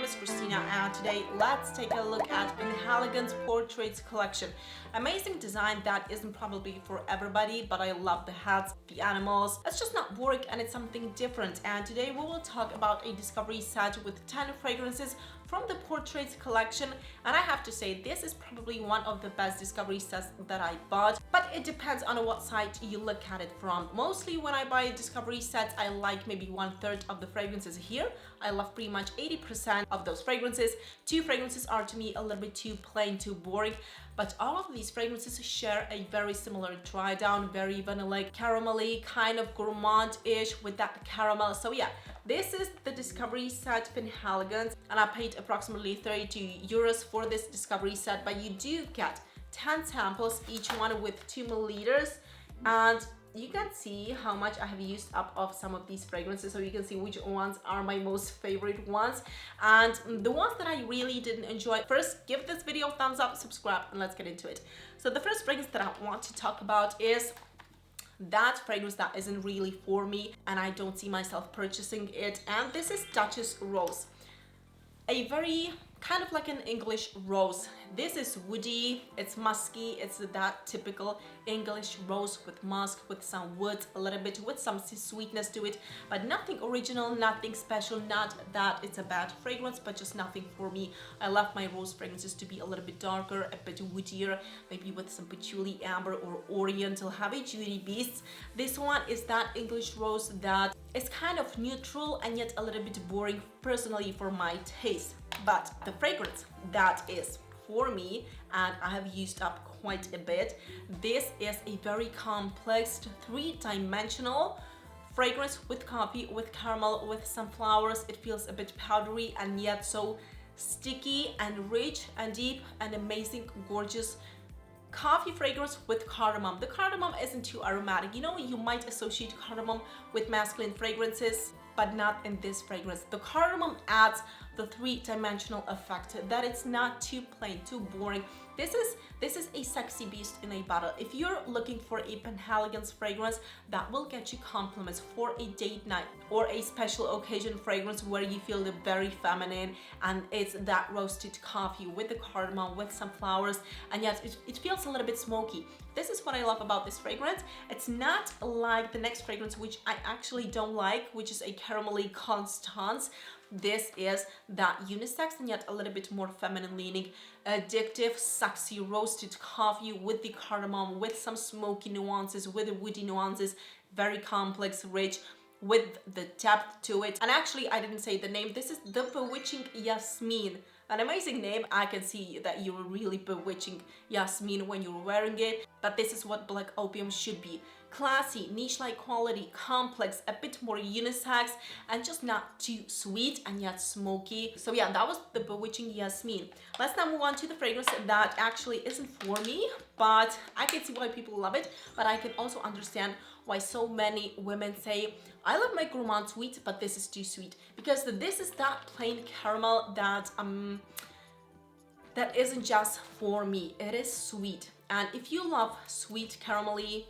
name is Christina and today let's take a look at Penhaligons Portraits collection. Amazing design that isn't probably for everybody, but I love the hats, the animals. It's just not work and it's something different. And today we will talk about a discovery set with 10 fragrances from the Portraits collection, and I have to say this is probably one of the best discovery sets that I bought, but it depends on what site you look at it from. Mostly when I buy discovery sets, I like maybe 1/3 of the fragrances here. I love pretty much 80% of those fragrances. 2 fragrances are to me a little bit too plain, too boring, but all of these fragrances share a very similar dry down, very vanilla, caramelly, kind of gourmand-ish with that caramel. So yeah, this is the discovery set Penhaligons, and I paid approximately 32 euros for this discovery set, but you do get 10 samples, each one with 2 milliliters, and you can see how much I have used up of some of these fragrances, so you can see which ones are my most favorite ones and the ones that I really didn't enjoy. First, give this video a thumbs up, subscribe, and let's get into it. So the first fragrance that I want to talk about is that fragrance that isn't really for me and I don't see myself purchasing it, and this is Duchess Rose. A very kind of like an English rose. This is woody, it's musky, it's that typical English rose with musk, with some wood, a little bit with some sweetness to it, but nothing original, nothing special. Not that it's a bad fragrance, but just nothing for me. I love my rose fragrances to be a little bit darker, a bit woodier, maybe with some patchouli, amber, or oriental, heavy duty beasts. This one is that English rose that is kind of neutral and yet a little bit boring personally for my taste. But the fragrance that is for me, and I have used up quite a bit, this is a very complex 3-dimensional fragrance with coffee, with caramel, with some flowers. It feels a bit powdery and yet so sticky and rich and deep and amazing, gorgeous coffee fragrance with cardamom. The cardamom isn't too aromatic. You know, you might associate cardamom with masculine fragrances, but not in this fragrance. The cardamom adds the 3-dimensional effect, that it's not too plain, too boring. This is a sexy beast in a bottle. If you're looking for a Penhaligons fragrance that will get you compliments for a date night or a special occasion fragrance where you feel very feminine, and it's that roasted coffee with the cardamom, with some flowers, and yet it feels a little bit smoky. This is what I love about this fragrance. It's not like the next fragrance, which I actually don't like, which is a Caramelly Constance. This is that unisex and yet a little bit more feminine leaning, addictive, sexy roasted coffee with the cardamom, with some smoky nuances, with the woody nuances, very complex, rich, with the depth to it. And actually, I didn't say the name. This is the Bewitching Yasmine. An amazing name. I can see that you're really bewitching Yasmine when you're wearing it, but this is what black opium should be. Classy, niche-like quality, complex, a bit more unisex, and just not too sweet and yet smoky. So yeah, that was the Bewitching Yasmine. Let's now move on to the fragrance that actually isn't for me, but I can see why people love it, but I can also understand why so many women say, I love my gourmand sweet, but this is too sweet. Because this is that plain caramel that isn't just for me. It is sweet. And if you love sweet, caramelly,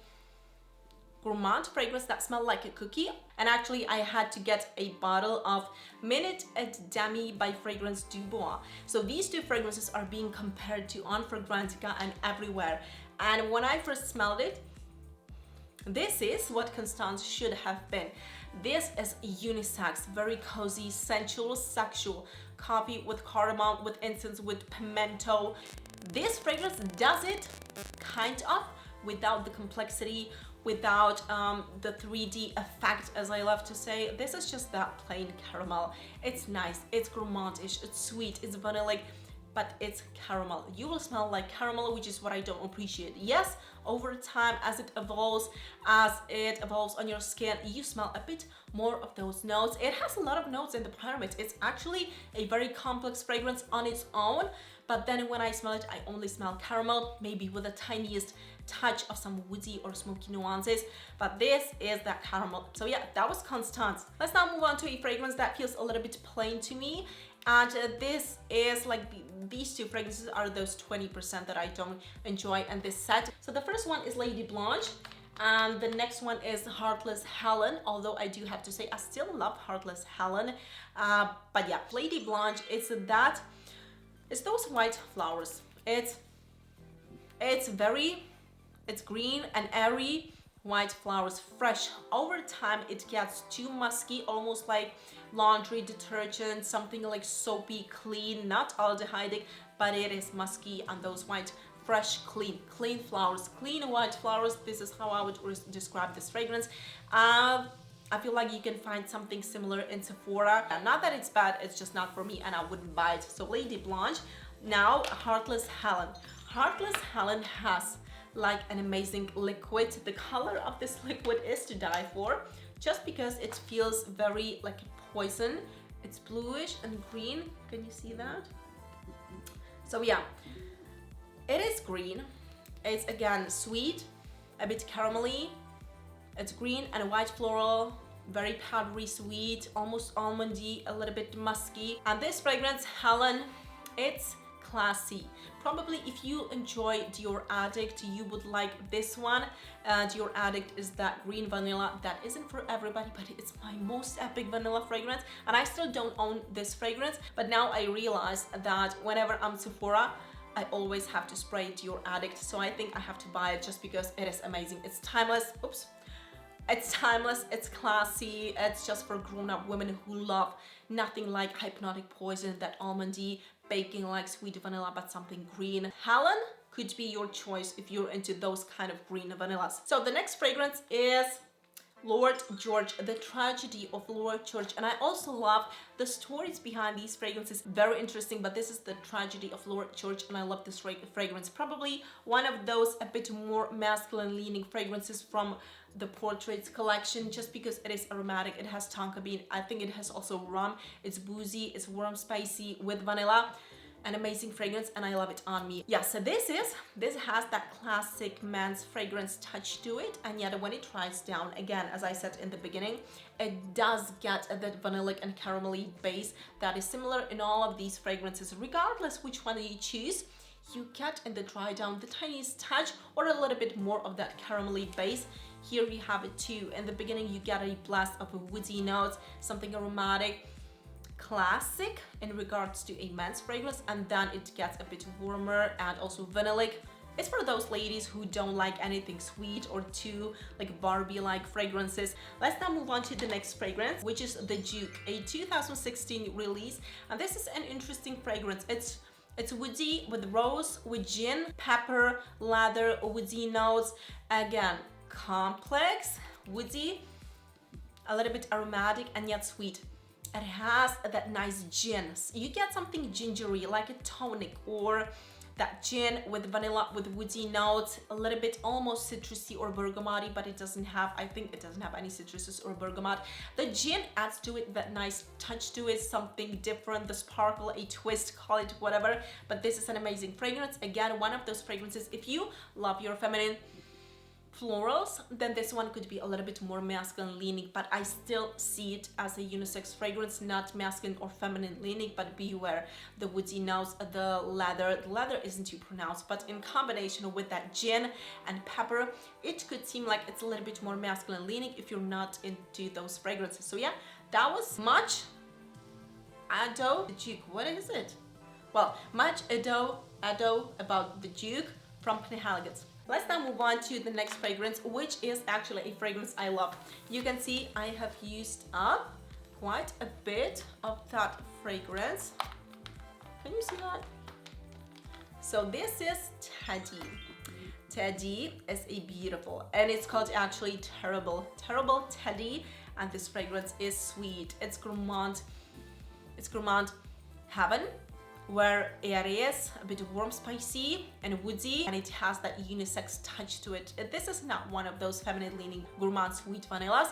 gourmand fragrance that smell like a cookie, and actually I had to get a bottle of Minute et Demi by Fragrance du Bois. So these 2 fragrances are being compared to on Fragrantica and everywhere. And when I first smelled it, this is what Constance should have been. This is unisex, very cozy, sensual, sexual coffee with cardamom, with incense, with pimento. This fragrance does it kind of without the complexity, without the 3D effect, as I love to say. This is just that plain caramel. It's nice, it's gourmandish, it's sweet, it's vanilla, but it's caramel. You will smell like caramel, which is what I don't appreciate. Yes, over time, as it evolves on your skin, you smell a bit more of those notes. It has a lot of notes in the pyramid. It's actually a very complex fragrance on its own, but then when I smell it, I only smell caramel, maybe with the tiniest touch of some woody or smoky nuances, but this is that caramel. So yeah, that was Constance. Let's now move on to a fragrance that feels a little bit plain to me, and this is like these 2 fragrances are those 20% that I don't enjoy in this set. So the first one is Lady Blanche, And the next one is Heartless Helen, although I do have to say I still love Heartless Helen. But yeah, Lady Blanche, it's those white flowers. It's green and airy, white flowers, fresh. Over time it gets too musky, almost like laundry detergent, something like soapy, clean, not aldehydic, but it is musky, and those white, fresh, clean flowers, clean white flowers. This is how I would describe this fragrance. I feel like you can find something similar in Sephora. Not that it's bad, it's just not for me and I wouldn't buy it. So Lady Blanche. Now Heartless Helen. Heartless Helen has like an amazing liquid. The color of this liquid is to die for, just because it feels very like a poison. It's bluish and green. Can you see that? So yeah, it is green. It's again sweet, a bit caramelly. It's green and white floral, very powdery sweet, almost almondy, a little bit musky. And this fragrance, Helen, it's classy. Probably if you enjoy Dior Addict, you would like this one. Dior Addict is that green vanilla that isn't for everybody, but it's my most epic vanilla fragrance. And I still don't own this fragrance, but now I realize that whenever I'm Sephora, I always have to spray Dior Addict. So I think I have to buy it just because it is amazing. It's timeless. Oops. It's timeless, it's classy, it's just for grown-up women who love nothing like hypnotic poison, that almondy, baking like sweet vanilla, but something green. Helen could be your choice if you're into those kind of green vanillas. So the next fragrance is Lord George, the tragedy of Lord George. And I also love the stories behind these fragrances, very interesting, but this is the tragedy of Lord George and I love this fragrance. Probably one of those a bit more masculine leaning fragrances from the Portraits collection, just because it is aromatic. It has tonka bean, I think it has also rum, it's boozy, it's warm spicy with vanilla. An amazing fragrance and I love it on me. Yeah, so this has that classic men's fragrance touch to it, and yet when it dries down, again, as I said in the beginning, it does get that vanillic and caramelly base that is similar in all of these fragrances. Regardless which one you choose, you get in the dry down the tiniest touch or a little bit more of that caramelly base. Here we have it too. In the beginning you get a blast of woody notes, something aromatic, classic in regards to a men's fragrance, and then it gets a bit warmer and also vanillic. It's for those ladies who don't like anything sweet or too like Barbie-like fragrances. Let's now move on to the next fragrance, which is the Duke, a 2016 release, and this is an interesting fragrance. It's woody with rose, with gin, pepper, leather, woody notes. Again, complex, woody, a little bit aromatic and yet sweet. It has that nice gin. You get something gingery, like a tonic, or that gin with vanilla, with woody notes, a little bit almost citrusy or bergamot, but it doesn't have, I think it doesn't have any citruses or bergamot. The gin adds to it that nice touch to it, something different, the sparkle, a twist, call it whatever. But this is an amazing fragrance. Again, one of those fragrances, if you love your feminine florals, then this one could be a little bit more masculine leaning, but I still see it as a unisex fragrance, not masculine or feminine leaning. But beware, the woody notes, the leather isn't too pronounced, but in combination with that gin and pepper, it could seem like it's a little bit more masculine leaning if you're not into those fragrances. So yeah, that was much ado the Duke. What is it? Well, much ado about the Duke from Penhaligons. Let's now move on to the next fragrance, which is actually a fragrance I love. You can see I have used up quite a bit of that fragrance. Can you see that? So this is Teddy. Teddy is a beautiful, and it's called actually Terrible Teddy, and this fragrance is sweet. It's gourmand heaven, where it is a bit warm, spicy and woody, and it has that unisex touch to it. This is not one of those feminine leaning gourmand sweet vanillas.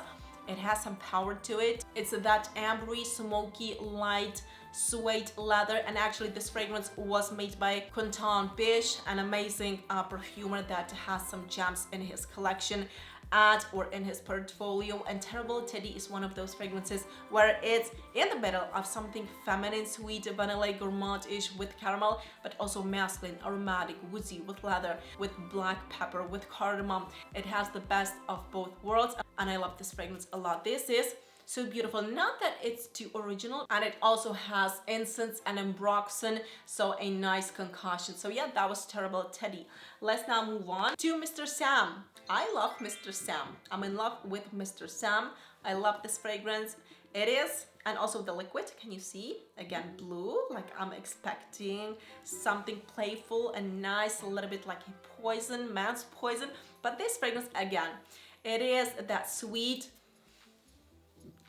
It has some power to it. It's that ambery, smoky, light suede leather, and actually this fragrance was made by Quentin Bish, an amazing perfumer that has some gems in his collection. ad or in his portfolio, and Terrible Teddy is one of those fragrances where it's in the middle of something feminine, sweet, vanilla, gourmand-ish with caramel, but also masculine, aromatic, woodsy, with leather, with black pepper, with cardamom. It has the best of both worlds, and I love this fragrance a lot. This is so beautiful. Not that it's too original, and it also has incense and ambroxan, so a nice concoction. So yeah, that was Terrible Teddy. Let's now move on to Mr. Sam. I love Mr. Sam. I'm in love with Mr. Sam. I love this fragrance. It is, and also the liquid, can you see? Again, blue, like I'm expecting something playful and nice, a little bit like a poison, man's poison. But this fragrance, again, it is that sweet.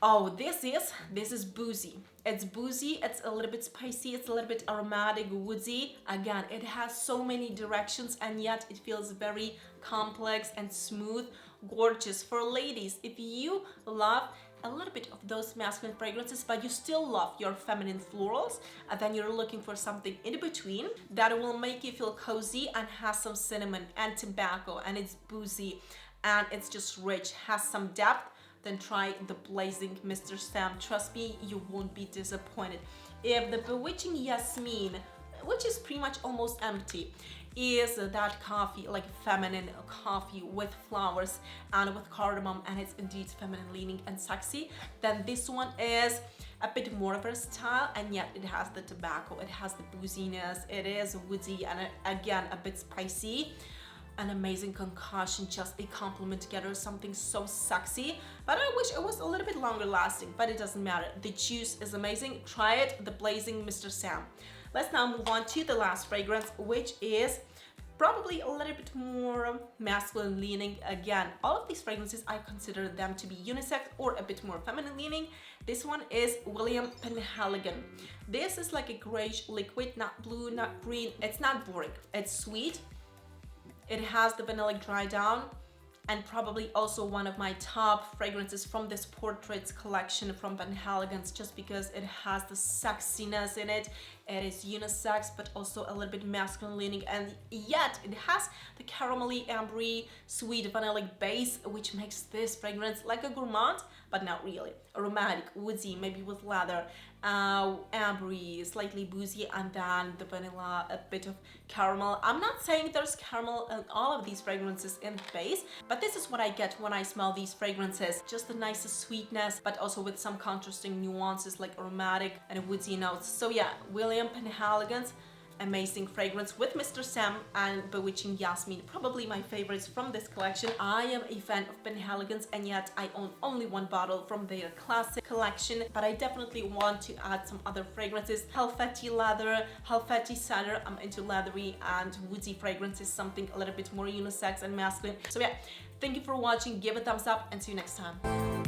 Oh, this is boozy. It's boozy, it's a little bit spicy, it's a little bit aromatic, woodsy. Again, it has so many directions, and yet it feels very complex and smooth, gorgeous. For ladies, if you love a little bit of those masculine fragrances, but you still love your feminine florals, and then you're looking for something in between that will make you feel cozy and has some cinnamon and tobacco, and it's boozy, and it's just rich, has some depth, then try the Blazing Mr. Sam. Trust me, you won't be disappointed. If the Bewitching Yasmine, which is pretty much almost empty, is that coffee, like feminine coffee with flowers and with cardamom, and it's indeed feminine leaning and sexy, then this one is a bit more versatile, and yet it has the tobacco, it has the booziness, it is woody, and again a bit spicy. An amazing concoction, just a compliment together, something so sexy. But I wish it was a little bit longer lasting, but it doesn't matter. The juice is amazing. Try it, the Blazing Mr. Sam. Let's now move on to the last fragrance, which is probably a little bit more masculine leaning. Again, all of these fragrances, I consider them to be unisex or a bit more feminine leaning. This one is William Penhaligon. This is like a grayish liquid, not blue, not green. It's not boring, it's sweet. It has the vanilla dry down, and probably also one of my top fragrances from this Portraits collection from Penhaligons, just because it has the sexiness in it. It is unisex, but also a little bit masculine leaning, and yet it has the caramelly, ambery, sweet vanilla base, which makes this fragrance like a gourmand, but not really. Aromatic, woodsy, maybe with leather, ambery, slightly boozy, and then the vanilla, a bit of caramel. I'm not saying there's caramel in all of these fragrances in the base, but this is what I get when I smell these fragrances. Just the nicest sweetness, but also with some contrasting nuances like aromatic and woodsy notes. So yeah, William Penhaligons, amazing fragrance with Mr. Sam and Bewitching Yasmine, probably my favorites from this collection. I am a fan of Penhaligons, and yet I own only one bottle from their classic collection, but I definitely want to add some other fragrances. Helvetii leather, Helvetii cedar. I'm into leathery and woodsy fragrances, something a little bit more unisex and masculine. So yeah, thank you for watching, give a thumbs up, and see you next time.